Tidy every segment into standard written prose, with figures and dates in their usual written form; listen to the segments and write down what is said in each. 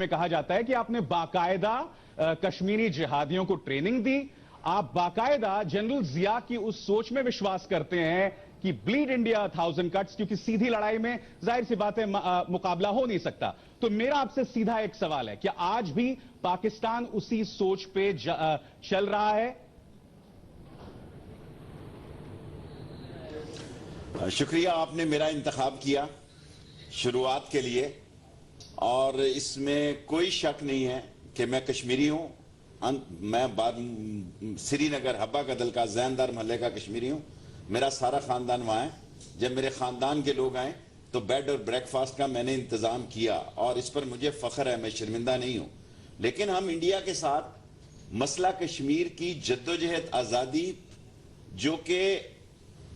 میں کہا جاتا ہے کہ آپ نے باقاعدہ کشمیری جہادیوں کو ٹریننگ دی، آپ باقاعدہ جنرل ضیاء کی اس سوچ میں وشواس کرتے ہیں کہ بلیڈ انڈیا 1000 کٹس، کیونکہ سیدھی لڑائی میں ظاہر سی بات ہے مقابلہ ہو نہیں سکتا. تو میرا آپ سے سیدھا ایک سوال ہے، کیا آج بھی پاکستان اسی سوچ پہ چل رہا ہے؟ شکریہ، آپ نے میرا انتخاب کیا شروعات کے لیے، اور اس میں کوئی شک نہیں ہے کہ میں کشمیری ہوں. میں سری نگر حبہ قدل کا زیندار محلے کا کشمیری ہوں. میرا سارا خاندان وہاں ہے. جب میرے خاندان کے لوگ آئیں تو بیڈ اور بریک فاسٹ کا میں نے انتظام کیا، اور اس پر مجھے فخر ہے، میں شرمندہ نہیں ہوں. لیکن ہم انڈیا کے ساتھ مسئلہ کشمیر کی جدوجہد آزادی، جو کہ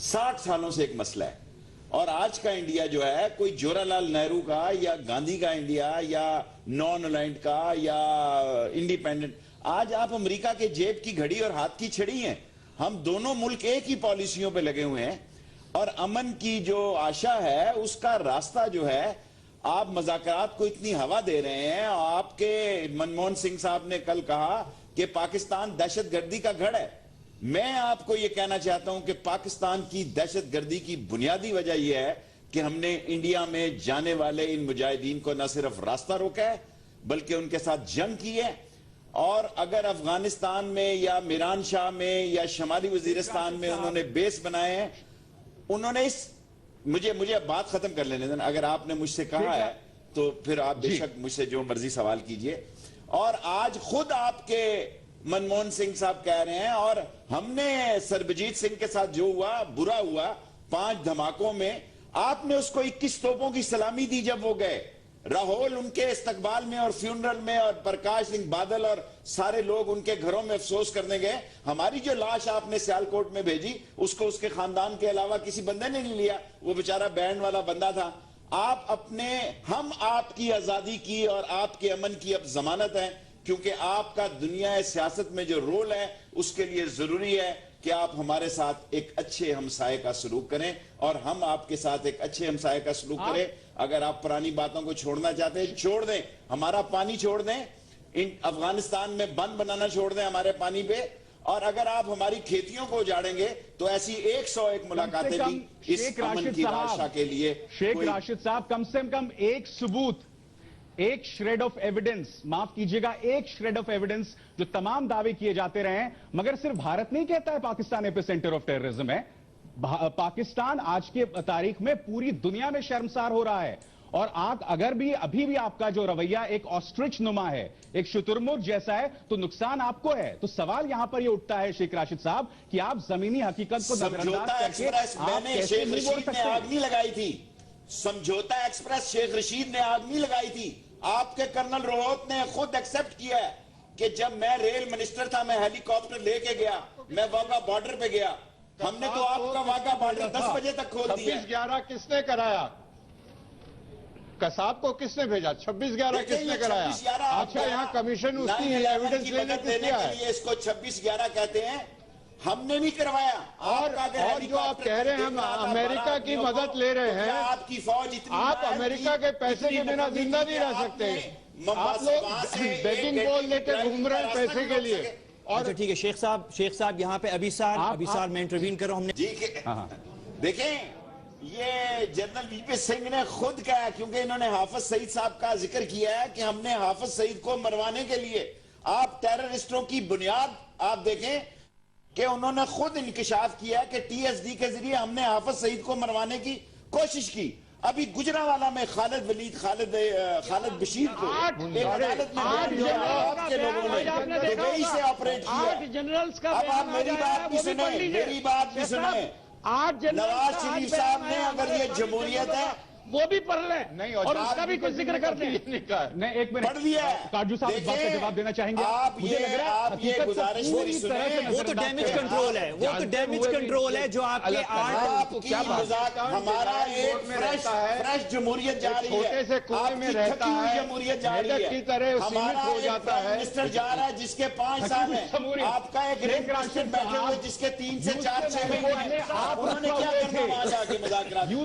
60 سالوں سے ایک مسئلہ ہے، اور آج کا انڈیا جو ہے کوئی جواہر لال نہرو کا یا گاندھی کا انڈیا یا نان الائنڈ کا یا انڈیپینڈنٹ. آج آپ امریکہ کے جیب کی گھڑی اور ہاتھ کی چھڑی ہیں. ہم دونوں ملک ایک ہی پالیسیوں پہ لگے ہوئے ہیں، اور امن کی جو آشا ہے اس کا راستہ جو ہے، آپ مذاکرات کو اتنی ہوا دے رہے ہیں. آپ کے منموہن سنگھ صاحب نے کل کہا کہ پاکستان دہشت گردی کا گھر ہے. میں آپ کو یہ کہنا چاہتا ہوں کہ پاکستان کی دہشت گردی کی بنیادی وجہ یہ ہے کہ ہم نے انڈیا میں جانے والے ان مجاہدین کو نہ صرف راستہ روکا ہے بلکہ ان کے ساتھ جنگ کی ہے. اور اگر افغانستان میں یا میران شاہ میں یا شمالی وزیرستان میں انہوں نے بیس بنائے ہیں، انہوں نے مجھے بات ختم کر لینے دینا. اگر آپ نے مجھ سے کہا ہے تو پھر آپ بے شک مجھ سے جو مرضی سوال کیجئے. اور آج خود آپ کے منموہن سنگھ صاحب کہہ رہے ہیں، اور ہم نے سربجیت سنگھ کے ساتھ جو ہوا برا ہوا 5 دھماکوں میں، آپ نے اس کو 21 توپوں کی سلامی دی جب وہ گئے. راہول ان کے استقبال میں اور فیونرل میں، اور پرکاش سنگھ بادل اور سارے لوگ ان کے گھروں میں افسوس کرنے گئے. ہماری جو لاش آپ نے سیالکوٹ میں بھیجی اس کو اس کے خاندان کے علاوہ کسی بندے نے نہیں لیا، وہ بیچارہ بینڈ والا بندہ تھا. ہم آپ کی آزادی کی اور آپ کے امن کی اب ضمانت ہیں، کیونکہ آپ کا دنیا سیاست میں جو رول ہے اس کے لیے ضروری ہے کہ آپ ہمارے ساتھ ایک اچھے ہمسائے کا سلوک کریں، اور ہم آپ کے ساتھ ایک اچھے ہمسائے کا سلوک کریں. اگر آپ پرانی باتوں کو چھوڑنا چاہتے ہیں چھوڑ دیں، ہمارا پانی چھوڑ دیں، افغانستان میں بند بنانا چھوڑ دیں ہمارے پانی پہ. اور اگر آپ ہماری کھیتیوں کو اجاڑیں گے تو ایسی 101 ملاقاتیں بھی اس امن کی بادشاہ کے لیے. شیخ راشد صاحب، کم سے کم ایک ثبوت، ایک شریڈ آف ایویڈنس، معاف کیجئے گا، ایک شریڈ آف ایویڈنس جو تمام دعوے کیے جاتے رہے ہیں. مگر صرف بھارت نہیں کہتا ہے پاکستان ایپی سینٹر آف ٹیررزم ہے. پاکستان آج کے تاریخ میں پوری دنیا میں شرمسار ہو رہا ہے. اور اگر بھی ابھی بھی آپ کا جو رویہ ایک آسٹرچ نما ہے، ایک شترمرغ جیسا ہے، تو نقصان آپ کو ہے. تو سوال یہاں پر یہ اٹھتا ہے شیخ راشد صاحب کہ آپ زمینی حقیقت کو نظر انداز کر کے آپ کیسے نہیں بول سکتے؟ آگ نہیں لگائی تھی سمجھوتا ایکسپریس، شیخ رشید نے آگ نہیں لگائی تھی. آپ کے کرنل روہت نے خود ایکسپٹ کیا ہے کہ جب میں ریل منسٹر تھا میں ہیلی کاپٹر لے کے گیا، میں واگا بارڈر پہ گیا. ہم نے تو آپ کا واگا بارڈر 10 بجے تک کھول دیا. 26/11 کس نے کرایا؟ قصاب کو کس نے بھیجا؟ 26/11 کس نے کرایا؟ اچھا، یہاں کمیشن اس کی ایویڈنس لینے کے لیے اس کو 26/11 کہتے ہیں. ہم نے بھی کروایا. اور جو آپ کہہ رہے ہیں ہم امریکہ کی مدد لے رہے ہیں، آپ کی فوج اتنی، آپ امریکہ کے پیسے کے بنا زندہ نہیں رہ سکتے. آپ لوگ بیگنگ بول لے کے گھوم رہے ہیں پیسے کے لیے. اچھا ٹھیک ہے شیخ صاحب یہاں پہ ابھی سال میں انٹروین کر رہا ہوں. دیکھیں، یہ جنرل وی پی سنگھ نے خود کہا، کیونکہ انہوں نے حافظ سعید صاحب کا ذکر کیا ہے کہ ہم نے حافظ سعید کو مروانے کے لیے، آپ ٹیررسٹوں کی بنیاد آپ دیکھیں کہ انہوں نے خود انکشاف کیا کہ ٹی ایس ڈی کے ذریعے ہم نے حافظ سعید کو مروانے کی کوشش کی. ابھی گجرانوالہ میں خالد بشیر کو ایک عدالت میں آپ کے لوگوں نے دبئی سے آپریٹ کیا. اب آپ میری بات بھی سنیں. نواز شریف صاحب نے، اگر یہ جمہوریت ہے وہ بھی پڑھ لیں اور اس کا بھی کوئی ذکر کر دیں. نہیں، ایک منٹ پڑھ لیا ہے. کاجو صاحب اس بات کا جواب دینا چاہیں گے؟ آپ یہ گزارش میری سنیں. وہ تو ڈیمیج کنٹرول ہے جو آپ کے ہمارا ایک فریش جمہوریت جا رہی ہے، چھوٹے سے کنویں میں رہتا ہے، جمہوریت جا رہی ہے کی طرح ہمارا ایک پرائم منسٹر جا رہا ہے جس کے 5 سال ہیں. آپ کا ایک ریپ منسٹر بیٹھے ہوئے جس کے 3 سے 4 6 مہینے ہیں. انہوں نے کیا کرنا وہاں جا کے مذاکرات؟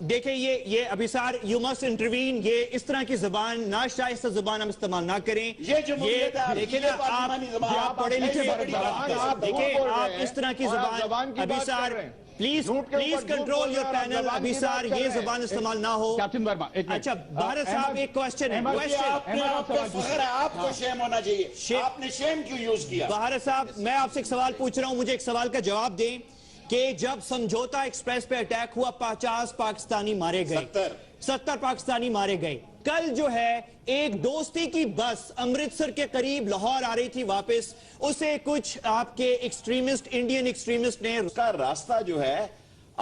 دیکھیں یہ ابھیسار یو مسٹ انٹروین، یہ اس طرح کی زبان ناشائستہ زبان ہم استعمال نہ کریں. دیکھیں نا آپ پڑھے لکھے دیکھیں آپ اس طرح کی زبان ابھیسار پلیز کنٹرول یور پینل. ابھیسار یہ زبان استعمال نہ ہو. کیپٹن ورما اچھا بھارت صاحب ایک کوشچن ہے. آپ کو شیم ہونا چاہیے، آپ نے شیم کیوں یوز کیا؟ بھارت صاحب میں آپ سے ایک سوال پوچھ رہا ہوں، مجھے ایک سوال کا جواب دیں کہ جب سمجھوتا ایکسپریس پہ اٹیک ہوا 50 پاکستانی مارے گئے، 70 پاکستانی مارے گئے. کل جو ہے ایک دوستی کی بس امرتسر کے قریب لاہور آ رہی تھی واپس، اسے کچھ آپ کے ایکسٹریمسٹ انڈین ایکسٹریمسٹ نے اس کا راستہ جو ہے،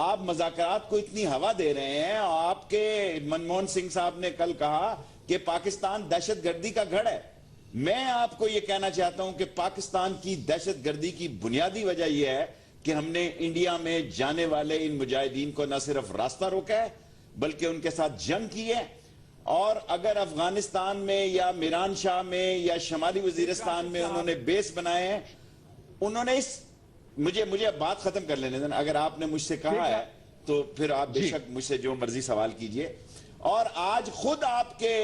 آپ مذاکرات کو اتنی ہوا دے رہے ہیں. آپ کے منموہن سنگھ صاحب نے کل کہا کہ پاکستان دہشت گردی کا گھر ہے. میں آپ کو یہ کہنا چاہتا ہوں کہ پاکستان کی دہشت گردی کی بنیادی وجہ یہ ہے کہ ہم نے انڈیا میں جانے والے ان مجاہدین کو نہ صرف راستہ روکا ہے بلکہ ان کے ساتھ جنگ کی ہے. اور اگر افغانستان میں یا میران شاہ میں یا شمالی وزیرستان میں انہوں نے بیس بنائے ہیں، انہوں نے مجھے بات ختم کر لینے دیں. اگر آپ نے مجھ سے کہا ہے تو پھر آپ بے شک مجھ سے جو مرضی سوال کیجئے. اور آج خود آپ کے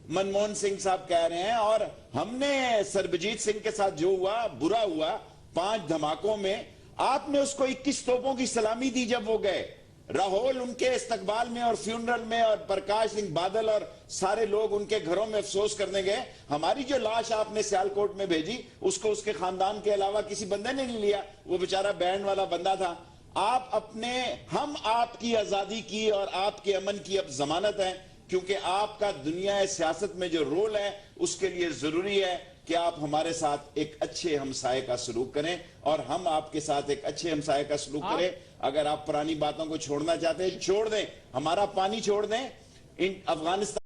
منموہن سنگھ صاحب کہہ رہے ہیں، اور ہم نے سربجیت سنگھ کے ساتھ جو ہوا برا ہوا 5 دھماکوں میں، آپ نے اس کو 21 توپوں کی سلامی دی جب وہ گئے. راہول ان کے استقبال میں اور فیونرل میں، اور پرکاش سنگھ بادل اور سارے لوگ ان کے گھروں میں افسوس کرنے گئے. ہماری جو لاش آپ نے سیالکوٹ میں بھیجی اس کو اس کے خاندان کے علاوہ کسی بندے نے نہیں لیا، وہ بیچارہ بینڈ والا بندہ تھا. ہم آپ کی آزادی کی اور آپ کے امن کی اب ضمانت ہیں، کیونکہ آپ کا دنیا سیاست میں جو رول ہے اس کے لیے ضروری ہے کہ آپ ہمارے ساتھ ایک اچھے ہمسائے کا سلوک کریں اور ہم آپ کے ساتھ ایک اچھے ہمسائے کا سلوک کریں. اگر آپ پرانی باتوں کو چھوڑنا چاہتے ہیں چھوڑ دیں، ہمارا پانی چھوڑ دیں. افغانستان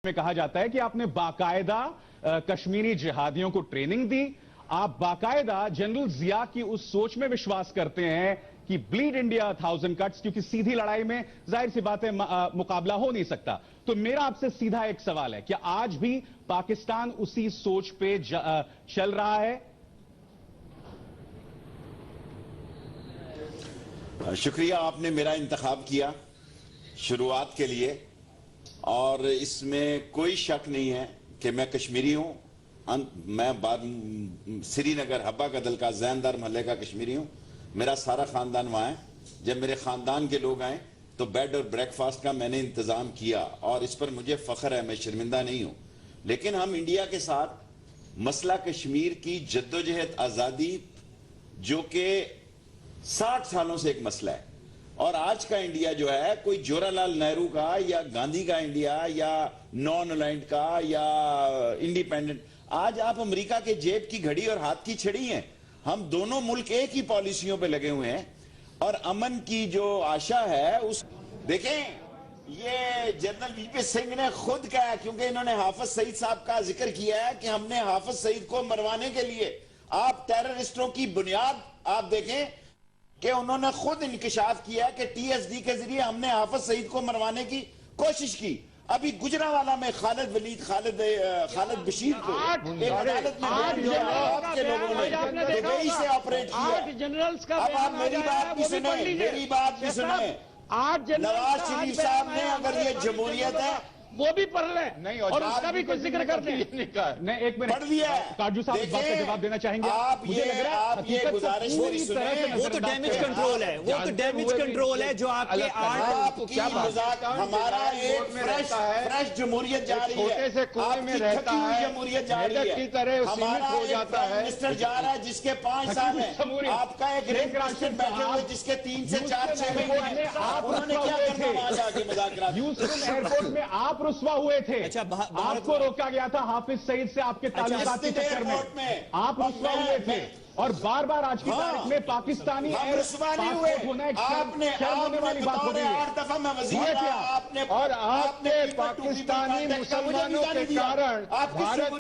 میں کہا جاتا ہے کہ آپ نے باقاعدہ کشمیری جہادیوں کو ٹریننگ دی. آپ باقاعدہ جنرل ضیاء کی اس سوچ میں وشواس کرتے ہیں کہ بلیڈ انڈیا 1000 کٹس، کیونکہ سیدھی لڑائی میں ظاہر سی بات ہے مقابلہ ہو نہیں سکتا. تو میرا آپ سے سیدھا ایک سوال ہے، کیا آج بھی پاکستان اسی سوچ پہ چل رہا ہے؟ شکریہ، آپ نے میرا انتخاب کیا شروعات کے لیے، اور اس میں کوئی شک نہیں ہے کہ میں کشمیری ہوں. میں سری نگر حبہ قدل کا زیندار محلے کا کشمیری ہوں. میرا سارا خاندان وہاں ہے. جب میرے خاندان کے لوگ آئیں تو بیڈ اور بریک فاسٹ کا میں نے انتظام کیا، اور اس پر مجھے فخر ہے، میں شرمندہ نہیں ہوں. لیکن ہم انڈیا کے ساتھ مسئلہ کشمیر کی جدوجہد آزادی، جو کہ 60 سالوں سے ایک مسئلہ ہے، اور آج کا انڈیا جو ہے کوئی جوہر لال نہرو کا یا گاندھی کا انڈیا یا نان الائنڈ کا یا انڈیپینڈنٹ. آج آپ امریکہ کے جیب کی گھڑی اور ہاتھ کی چھڑی ہیں. ہم دونوں ملک ایک ہی پالیسیوں پہ لگے ہوئے ہیں، اور امن کی جو آشا ہے اس دیکھیں. یہ جنرل وی پی سنگھ نے خود کہا، کیونکہ انہوں نے حافظ سعید صاحب کا ذکر کیا ہے کہ ہم نے حافظ سعید کو مروانے کے لیے، آپ ٹیررسٹوں کی بنیاد آپ دیکھیں کہ انہوں نے خود انکشاف کیا کہ ٹی ایس ڈی کے ذریعے ہم نے حافظ سعید کو مروانے کی کوشش کی. ابھی گجرانوالہ میں خالد بشیر کو ایک عدالت میں آپ کے لوگوں نے دبئی سے آپریٹ کیا. اب آپ میری بات بھی سنیں. نواز شریف صاحب نے، اگر یہ جمہوریت ہے وہ بھی پڑھ لیں نہیں، اور اس کا بھی کوئی ذکر کر دیں. نہیں، ایک منٹ پڑھ لیا ہے. کاجو صاحب اس بات کا جواب دینا چاہیں گے؟ آپ یہ گزارش میری سنیں. وہ تو ڈیمیج کنٹرول ہے، وہ تو ڈیمیج کنٹرول ہے جو آپ کے آپ کی مذاق. ہمارا ایک فریش جمہوریت جا رہی ہے، چھوٹے سے کنویں میں رہتا ہے، جمہوریت جا رہی ہے. کی طرح ہمارا ہو جاتا ہے. منسٹر جا رہا ہے جس کے 5 سال ہیں. آپ کا ایک ریپ منسٹر بیٹھے ہوئے جس کے 3 سے 4-6 مہینے ہیں. انہوں نے کیا کرنا وہاں جا کے مذاکرات؟ ہیوسٹن ایئرپورٹ میں آپ رسوا ہوئے تھے. آپ کو روکا گیا تھا حافظ سعید سے آپ کے تعلقات کے چکر میں. آپ رسوا ہوئے تھے، اور بار بار آج کی تاریخ میں پاکستانی ہونا ایک شرم ہونے والی بات ہو رہی ہے. 8 دفعہ میں وزیر اور آپ نے پاکستانی مسلمانوں کے کارن بھارت